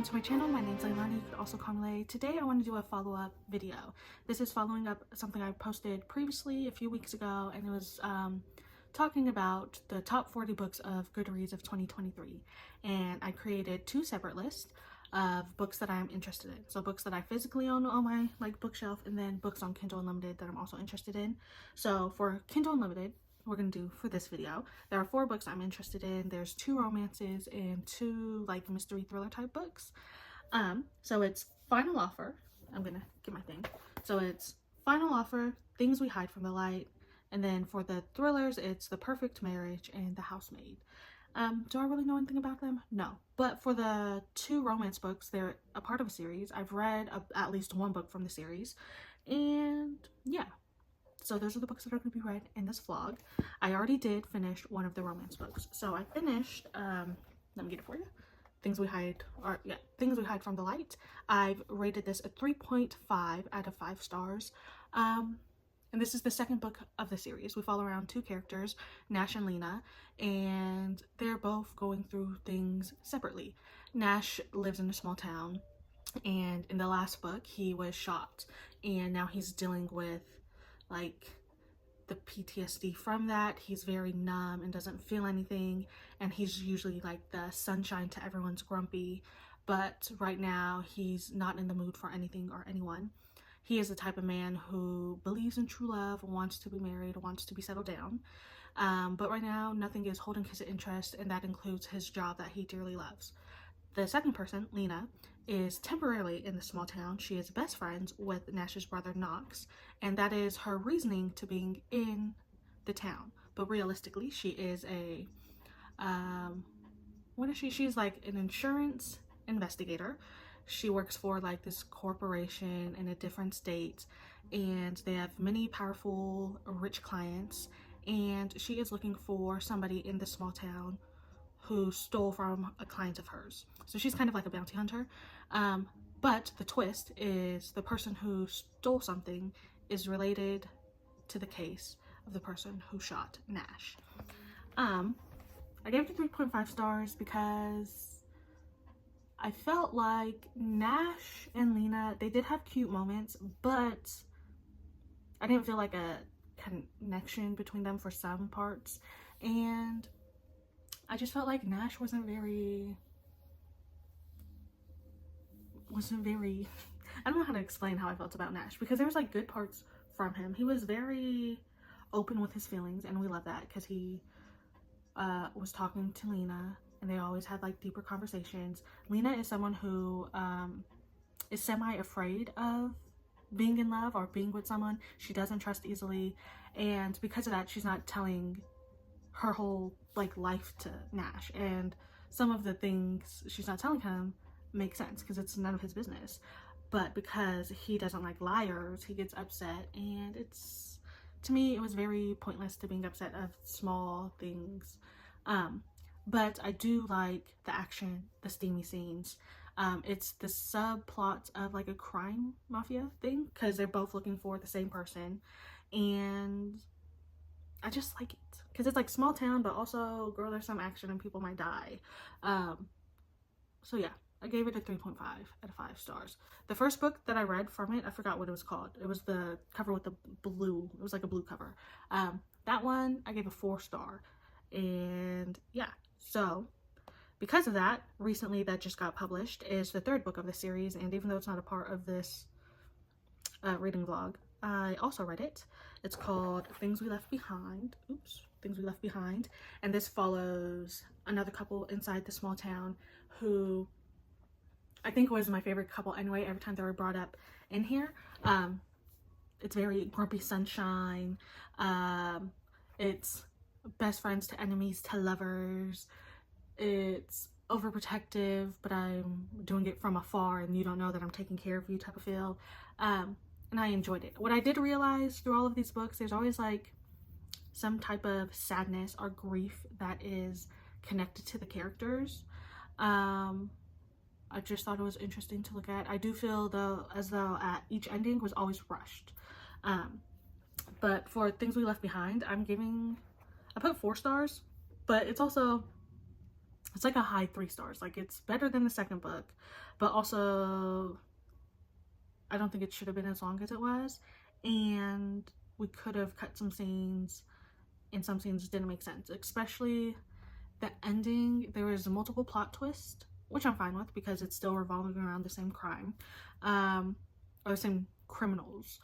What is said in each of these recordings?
welcome to my channel. My name's Leilani, you could also call me Lay. Today I want to do a follow-up video. This is following up something I posted previously a few weeks ago, and it was talking about the top 40 books of Goodreads of 2023. And I created two separate lists of books that I'm interested in. So books that I physically own on my bookshelf, and then books on Kindle Unlimited that I'm also interested in. So for Kindle Unlimited, we're gonna do for this video, there are 4 books I'm interested in. There's 2 romances and 2 mystery thriller type books. So it's Final Offer. I'm gonna get my thing. So it's Final Offer, Things We Hide from the Light, and then for the thrillers it's The Perfect Marriage and The Housemate. Do I really know anything about them? No. But for the 2 romance books, they're a part of a series. I've read at least 1 book from the series, and yeah. So those are the books that are going to be read in this vlog. I already did finish one of the romance books. So I finished, let me get it for you. Things We Hide from the Light. I've rated this a 3.5 out of 5 stars. And this is the second book of the series. We follow around 2 characters, Nash and Lena, and they're both going through things separately. Nash lives in a small town, and in the last book he was shot, and now he's dealing with the PTSD from that. He's very numb and doesn't feel anything, and he's usually the sunshine to everyone's grumpy, but right now he's not in the mood for anything or anyone. He is the type of man who believes in true love, wants to be married, wants to be settled down, but right now nothing is holding his interest, and that includes his job that he dearly loves. The second person, Lena, is temporarily in the small town. She is best friends with Nash's brother Knox, and that is her reasoning to being in the town. But realistically, she is a what is she? She's an insurance investigator. She works for this corporation in a different state, and they have many powerful, rich clients, and she is looking for somebody in the small town who stole from a client of hers. So she's kind of like a bounty hunter. But the twist is the person who stole something is related to the case of the person who shot Nash. I gave it 3.5 stars because I felt like Nash and Lena, they did have cute moments, but I didn't feel like a connection between them for some parts, and I just felt like Nash wasn't very I don't know how to explain how I felt about Nash, because there was good parts from him. He was very open with his feelings, and we love that because he was talking to Lena, and they always had deeper conversations. Lena is someone who is semi-afraid of being in love or being with someone. She doesn't trust easily, and because of that, she's not telling her whole life to Nash, and some of the things she's not telling him make sense because it's none of his business, but because he doesn't like liars, he gets upset, and to me it was very pointless to being upset of small things. But I do like the action, the steamy scenes. It's the subplot of a crime mafia thing, because they're both looking for the same person, and I just like it because it's small town, but also, girl, there's some action and people might die. So yeah, I gave it a 3.5 out of 5 stars. The first book that I read from it, I forgot what it was called. It was the cover with the blue. It was a blue cover. That one I gave a 4 star, and yeah. So because of that, recently that just got published is the 3rd book of the series, and even though it's not a part of this reading vlog, I also read it. It's called Things We Left Behind. Oops. Things We Left Behind. And this follows another couple inside the small town who I think was my favorite couple anyway. Every time they were brought up in here, it's very grumpy sunshine. It's best friends to enemies to lovers. It's overprotective, but I'm doing it from afar and you don't know that I'm taking care of you type of feel. And I enjoyed it. What I did realize through all of these books, there's always some type of sadness or grief that is connected to the characters. I just thought it was interesting to look at. I do feel though as though each ending was always rushed. But for Things We Left Behind, I put 4 stars, but it's also It's like a high 3 stars. Like, it's better than the second book, but also I don't think it should have been as long as it was, and we could have cut some scenes, and some scenes didn't make sense, especially the ending. There was multiple plot twists, which I'm fine with because it's still revolving around the same crime, or the same criminals.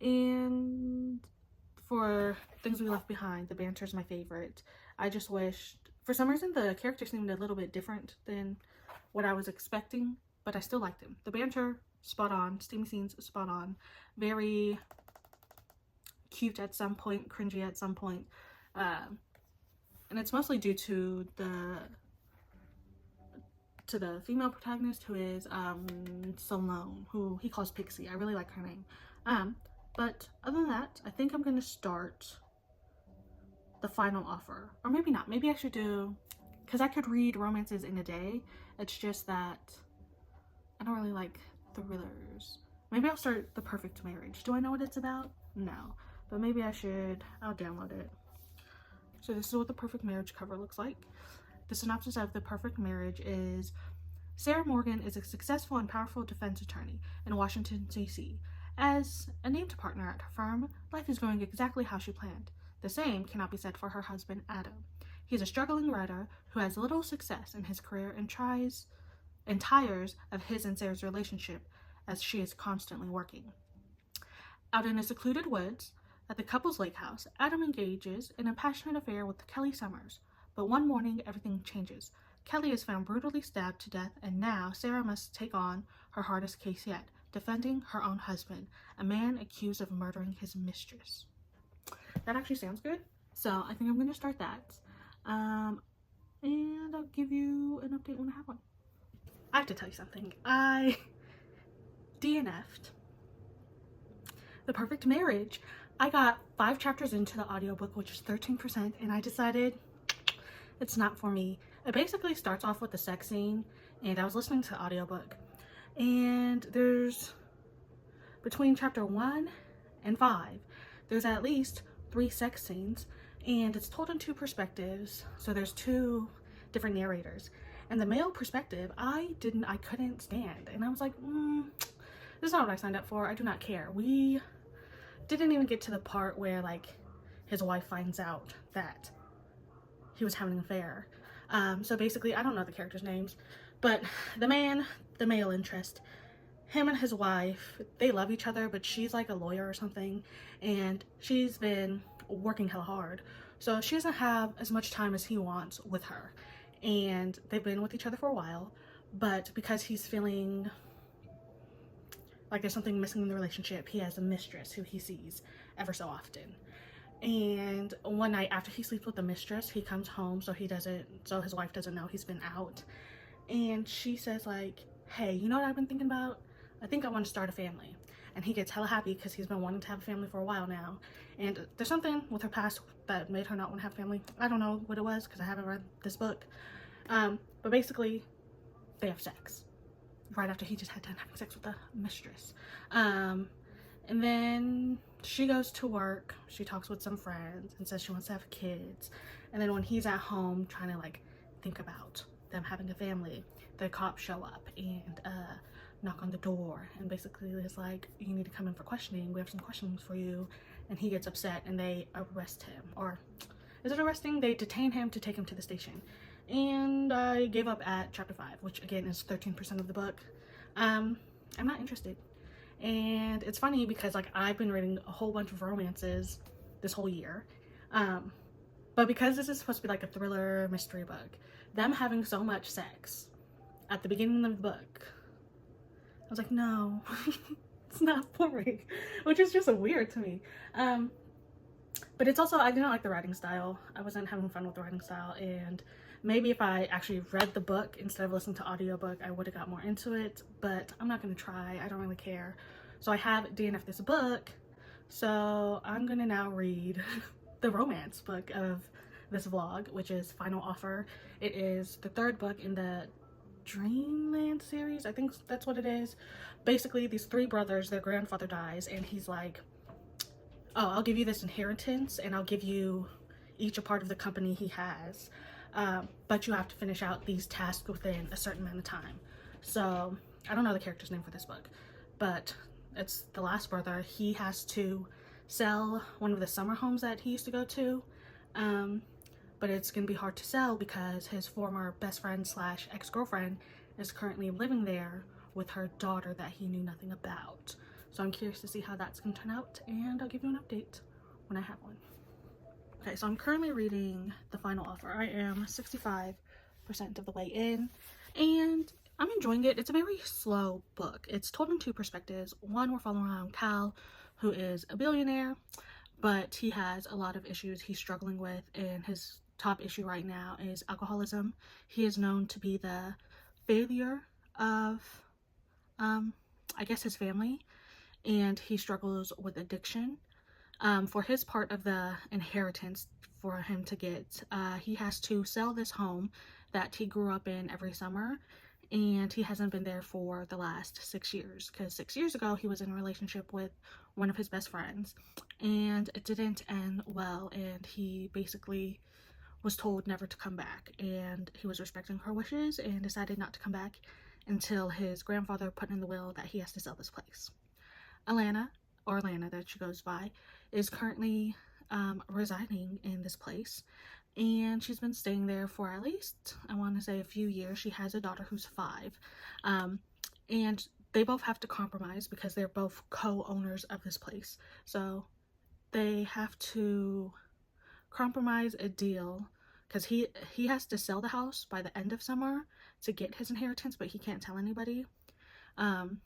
And for Things We Left Behind, the banter is my favorite. I just wished, for some reason, the character seemed a little bit different than what I was expecting, but I still liked him. The banter, spot on. Steamy scenes, spot on. Very cute at some point, cringy at some point. And it's mostly due to the female protagonist, who is Salome, who he calls Pixie. I really like her name. But other than that, I think I'm gonna start the final offer. Or maybe not. Maybe I should do, because I could read romances in a day. It's just that I don't really like thrillers. Maybe I'll start The Perfect Marriage. Do I know what it's about? No. But maybe I should. I'll download it. So this is what The Perfect Marriage cover looks like. The synopsis of The Perfect Marriage is: Sarah Morgan is a successful and powerful defense attorney in Washington, D.C. As a named partner at her firm, life is going exactly how she planned. The same cannot be said for her husband, Adam. He is a struggling writer who has little success in his career and tires of his and Sarah's relationship, as she is constantly working. Out in a secluded woods, at the couple's lake house, Adam engages in a passionate affair with Kelly Summers. But one morning, everything changes. Kelly is found brutally stabbed to death, and now Sarah must take on her hardest case yet, defending her own husband, a man accused of murdering his mistress. That actually sounds good, so I think I'm going to start that. And I'll give you an update when I have one. I have to tell you something. I DNF'd The Perfect Marriage. I got 5 chapters into the audiobook, which is 13%, and I decided it's not for me. It basically starts off with a sex scene, and I was listening to the audiobook, and there's, between chapter 1 and 5, there's at least 3 sex scenes, and it's told in 2 perspectives, so there's 2 different narrators. And the male perspective, I couldn't stand, and I was like, this is not what I signed up for. I do not care. We didn't even get to the part where, like, his wife finds out that he was having an affair. So basically, I don't know the characters' names, but the male interest, him and his wife, they love each other, but she's like a lawyer or something, and she's been working hell hard, so she doesn't have as much time as he wants with her, and they've been with each other for a while, but because he's feeling like there's something missing in the relationship, he has a mistress who he sees ever so often. And one night after he sleeps with the mistress, he comes home so his wife doesn't know he's been out, and she says, like, hey, you know what I've been thinking about? I think I want to start a family. And he gets hella happy because he's been wanting to have a family for a while now, and there's something with her past that made her not want to have a family. I don't know what it was because I haven't read this book, but basically they have sex right after he just had done having sex with the mistress. And then she goes to work, she talks with some friends and says she wants to have kids. And then when he's at home trying to, like, think about them having a family, the cops show up and knock on the door, and basically is like, you need to come in for questioning, we have some questions for you. And he gets upset and they arrest him, or is it arresting? They detain him to take him to the station. And I gave up at chapter 5, which again is 13% of the book. I'm not interested. And it's funny because, like, I've been reading a whole bunch of romances this whole year, but because this is supposed to be like a thriller mystery book, them having so much sex at the beginning of the book, I was like, no, it's not for me, which is just weird to me. But it's also, I didn't like the writing style. I wasn't having fun with the writing style, and maybe if I actually read the book instead of listening to audiobook, I would have got more into it, but I'm not going to try. I don't really care. So I have DNF'd this book, so I'm going to now read the romance book of this vlog, which is Final Offer. It is the 3rd book in the Dreamland series. I think that's what it is. Basically, these 3 brothers, their grandfather dies, and he's like, oh, I'll give you this inheritance, and I'll give you each a part of the company he has. but you have to finish out these tasks within a certain amount of time. So I don't know the character's name for this book, but it's the last brother. He has to sell one of the summer homes that he used to go to, but it's gonna be hard to sell because his former best friend slash ex-girlfriend is currently living there with her daughter that he knew nothing about. So I'm curious to see how that's gonna turn out, and I'll give you an update when I have one. Okay, so I'm currently reading The Final Offer. I am 65% of the way in, and I'm enjoying it. It's a very slow book. It's told in two perspectives. One, we're following around Cal, who is a billionaire, but he has a lot of issues he's struggling with, and his top issue right now is alcoholism. He is known to be the failure of, I guess, his family, and he struggles with addiction. For his part of the inheritance for him to get, he has to sell this home that he grew up in every summer, and he hasn't been there for the last 6 years, because 6 years ago he was in a relationship with one of his best friends, and it didn't end well, and he basically was told never to come back, and he was respecting her wishes and decided not to come back until his grandfather put in the will that he has to sell this place. Alana that she goes by, is currently residing in this place, and she's been staying there for at least, I want to say, a few years. She has a daughter who's 5, and they both have to compromise because they're both co-owners of this place. So they have to compromise a deal, because he has to sell the house by the end of summer to get his inheritance, but he can't tell anybody, and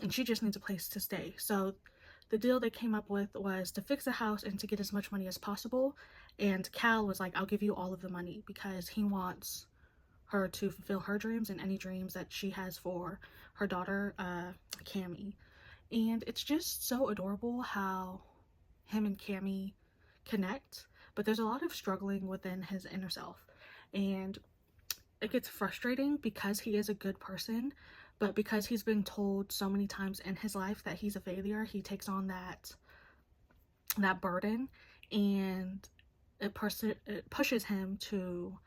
she just needs a place to stay. So the deal they came up with was to fix the house and to get as much money as possible, and Cal was like, I'll give you all of the money, because he wants her to fulfill her dreams and any dreams that she has for her daughter, Cammie. And it's just so adorable how him and Cammie connect, but there's a lot of struggling within his inner self, and it gets frustrating because he is a good person, but because he's been told so many times in his life that he's a failure, he takes on that burden, and it pushes him to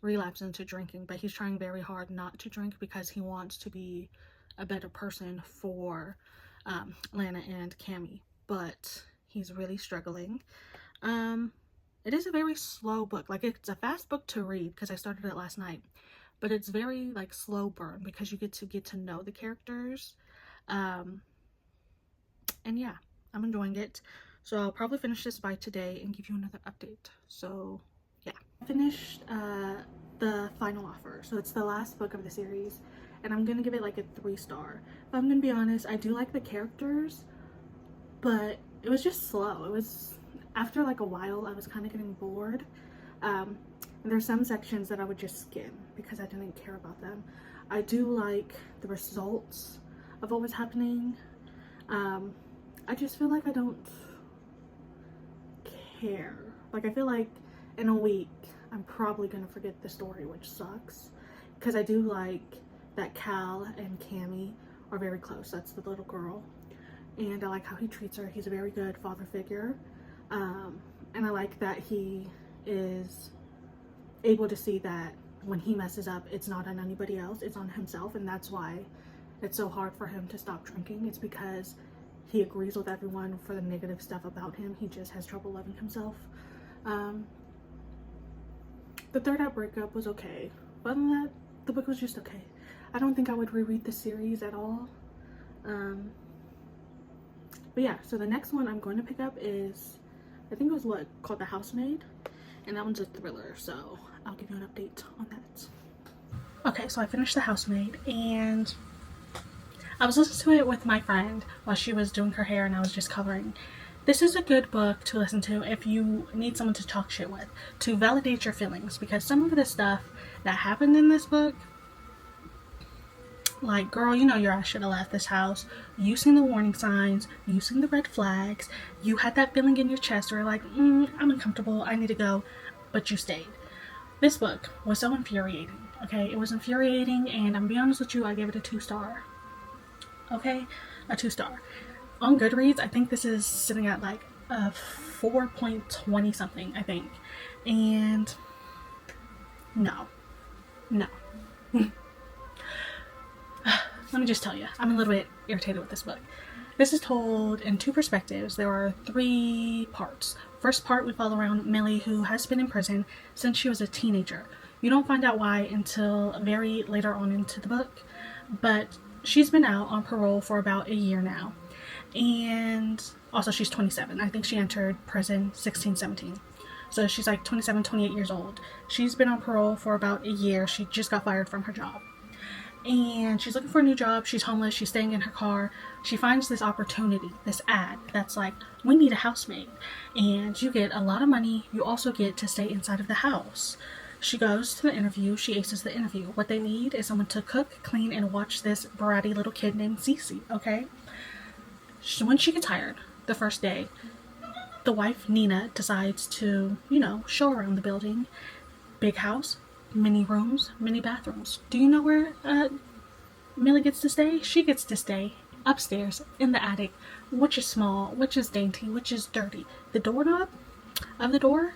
relapse into drinking. But he's trying very hard not to drink because he wants to be a better person for Lana and Cammie, but he's really struggling. It is a very slow book. Like, it's a fast book to read because I started it last night, but it's very like slow burn because you get to know the characters, and yeah, I'm enjoying it. So I'll probably finish this by today and give you another update. So yeah, I finished The Final Offer. So it's the last book of the series, and I'm gonna give it like a 3-star. If I'm gonna be honest, I do like the characters, but it was just slow. It was, after like a while, I was kind of getting bored. And there's some sections that I would just skim because I didn't care about them. I do like the results of what was happening. I just feel like I don't care. Like, I feel like in a week I'm probably gonna forget the story, which sucks, because I do like that Cal and Cammie are very close. That's the little girl, and I like how he treats her. He's a very good father figure, and I like that he is able to see that when he messes up, it's not on anybody else, it's on himself, and that's why it's so hard for him to stop drinking. It's because he agrees with everyone for the negative stuff about him. He just has trouble loving himself. The third act breakup was okay, but other than that, the book was just okay. I don't think I would reread the series at all. But yeah, so the next one I'm going to pick up is, I think it was called The Housemate, and that one's a thriller, so I'll give you an update on that. Okay, so I finished The Housemate, and I was listening to it with my friend while she was doing her hair and I was just covering. This is a good book to listen to if you need someone to talk shit with, to validate your feelings, because some of the stuff that happened in this book, like, girl, you know your ass should have left this house. You seen the warning signs, you seen the red flags, you had that feeling in your chest where you're like, I'm uncomfortable, I need to go, but you stayed. This book was so infuriating, okay? It was infuriating, and I'm gonna be honest with you, I gave it a 2-star. Okay, a 2-star. On Goodreads, I think this is sitting at like a 4.20 something, I think. And No. No. Let me just tell you, I'm a little bit irritated with this book. This is told in two perspectives. There are 3 parts. First part, we follow around Millie, who has been in prison since she was a teenager. You don't find out why until very later on into the book, but she's been out on parole for about a year now. And also she's 27. I think she entered prison 16, 17. So she's like 27, 28 years old. She's been on parole for about a year. She just got fired from her job. And she's looking for a new job. She's homeless. She's staying in her car. She finds this opportunity, this ad that's like, we need a housemate. And you get a lot of money. You also get to stay inside of the house. She goes to the interview. She aces the interview. What they need is someone to cook, clean, and watch this bratty little kid named Cece, okay? So when she gets hired, the first day, the wife, Nina, decides to, show around the building. Big house, many rooms, many bathrooms. Do you know where Millie gets to stay? She gets to stay upstairs in the attic, which is small, which is dainty, which is dirty. The doorknob of the door,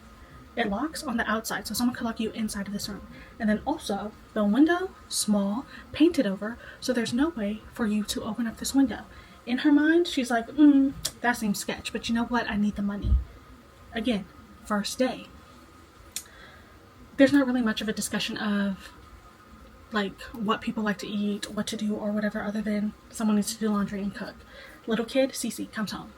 it locks on the outside, so someone could lock you inside of this room. And then also, the window, small, painted over, so there's no way for you to open up this window. In her mind, she's like, that seems sketch, but you know what? I need the money. Again, first day. There's not really much of a discussion of like what people like to eat, what to do, or whatever, other than someone needs to do laundry and cook. Little kid, Cece, comes home,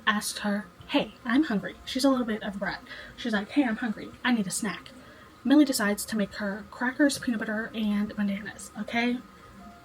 asks her, hey, I'm hungry. She's a little bit of a brat. She's like, hey, I'm hungry. I need a snack. Millie decides to make her crackers, peanut butter, and bananas, okay?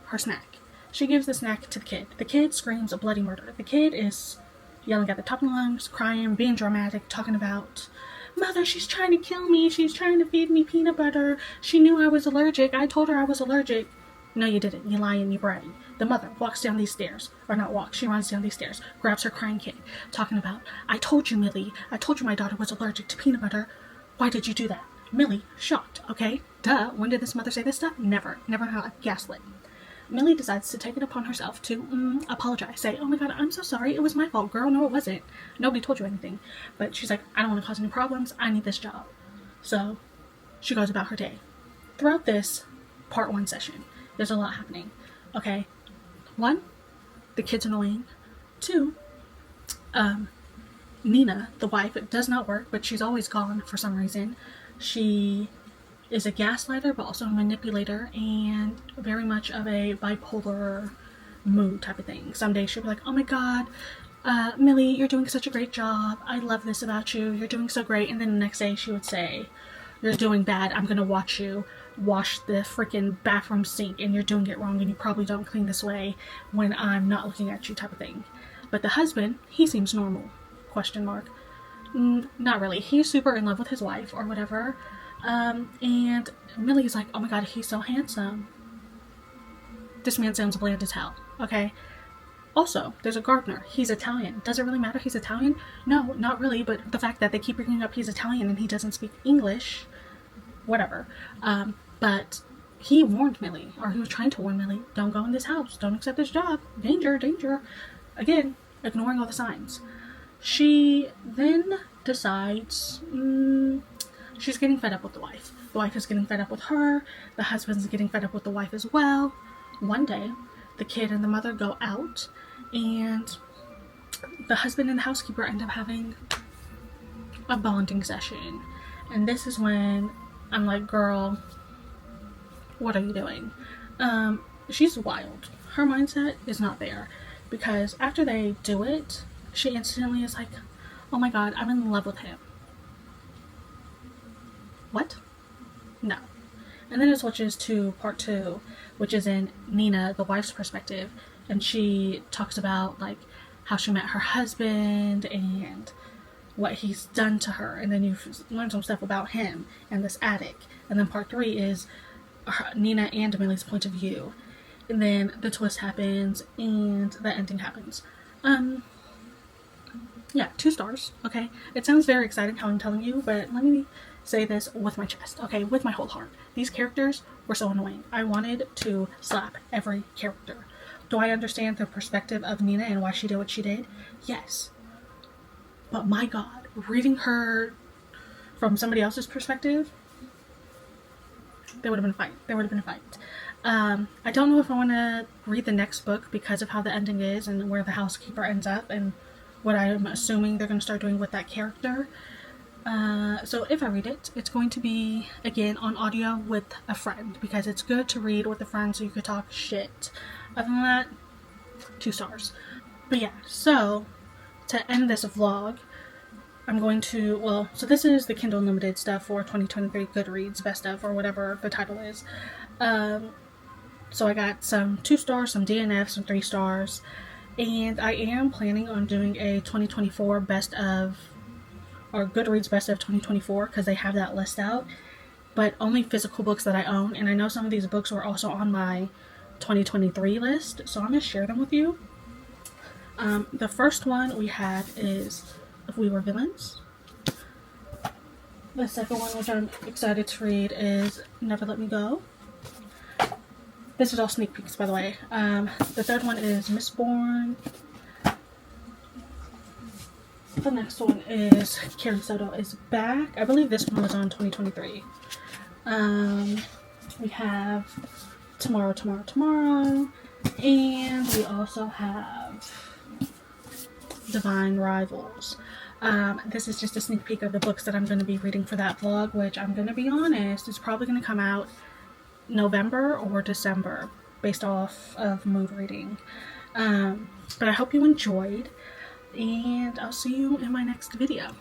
Her snack. She gives the snack to the kid. The kid screams a bloody murder. The kid is yelling at the top of the lungs, crying, being dramatic, talking about, Mother, she's trying to kill me. She's trying to feed me peanut butter. She knew I was allergic. I told her I was allergic. No, you didn't. You lying, you bratty. The mother walks down these stairs. Or not walks, she runs down these stairs, grabs her crying kid, talking about, I told you, Millie. I told you my daughter was allergic to peanut butter. Why did you do that? Millie, shocked, okay? Duh, when did this mother say this stuff? Never. Never gaslit. Millie decides to take it upon herself to apologize. Say, oh my god, I'm so sorry. It was my fault, girl. No, it wasn't. Nobody told you anything. But she's like, I don't want to cause any problems. I need this job. So she goes about her day. Throughout this part 1 session, there's a lot happening. Okay? 1, the kid's annoying. 2, Nina, the wife, it does not work, but she's always gone for some reason. She is a gaslighter, but also a manipulator, and very much of a bipolar mood type of thing. Some days she'll be like, oh my god, Millie, you're doing such a great job. I love this about you. You're doing so great. And then the next day she would say, you're doing bad. I'm going to watch you wash the freaking bathroom sink, and you're doing it wrong, and you probably don't clean this way when I'm not looking at you type of thing. But the husband, he seems normal, question mark. Not really. He's super in love with his wife or whatever. And Millie's like, oh my god, he's so handsome. This man sounds bland as hell, okay? Also, there's a gardener. He's Italian. Does it really matter he's Italian? No, not really, but the fact that they keep bringing up he's Italian and he doesn't speak English, whatever. But he warned Millie, or he was trying to warn Millie, don't go in this house. Don't accept this job. Danger, danger. Again, ignoring all the signs. She then decides, she's getting fed up with the wife. The wife is getting fed up with her. The husband's getting fed up with the wife as well. One day, the kid and the mother go out, and the husband and the housekeeper end up having a bonding session. And this is when I'm like, girl, what are you doing? She's wild. Her mindset is not there, because after they do it, she instantly is like, oh my god, I'm in love with him. What? No. And then it switches to part 2, which is in Nina, the wife's perspective, and she talks about like how she met her husband and what he's done to her, and then you learn some stuff about him and this attic. And then part 3 is Nina and Millie's point of view, and then the twist happens and the ending happens. Yeah, 2 stars. Okay, it sounds very exciting how I'm telling you, but let me say this with my chest, okay, with my whole heart. These characters were so annoying. I wanted to slap every character. Do I understand the perspective of Nina and why she did what she did? Yes. But my god, reading her from somebody else's perspective, there would have been a fight. There would have been a fight. I don't know if I want to read the next book because of how the ending is and where the housekeeper ends up and what I'm assuming they're going to start doing with that character. So if I read it, it's going to be, again, on audio with a friend because it's good to read with a friend so you could talk shit. Other than that, 2 stars. But yeah, so to end this vlog, I'm going to, well, so this is the Kindle Unlimited stuff for 2023 Goodreads Best Of, or whatever the title is. So I got some 2 stars, some DNFs, some 3 stars, and I am planning on doing a 2024 Best Of, or Goodreads Best Of 2024, because they have that list out, but only physical books that I own, and I know some of these books were also on my 2023 list, so I'm going to share them with you. The first one we have is If We Were Villains. The second one, which I'm excited to read, is Never Let Me Go. This is all sneak peeks, by the way. The third one is Mistborn. The next one is Carrie Soto is Back. I believe this one was on 2023. We have Tomorrow, Tomorrow, Tomorrow. And we also have Divine Rivals. This is just a sneak peek of the books that I'm going to be reading for that vlog, which I'm going to be honest, is probably going to come out November or December based off of mood reading. But I hope you enjoyed, and I'll see you in my next video.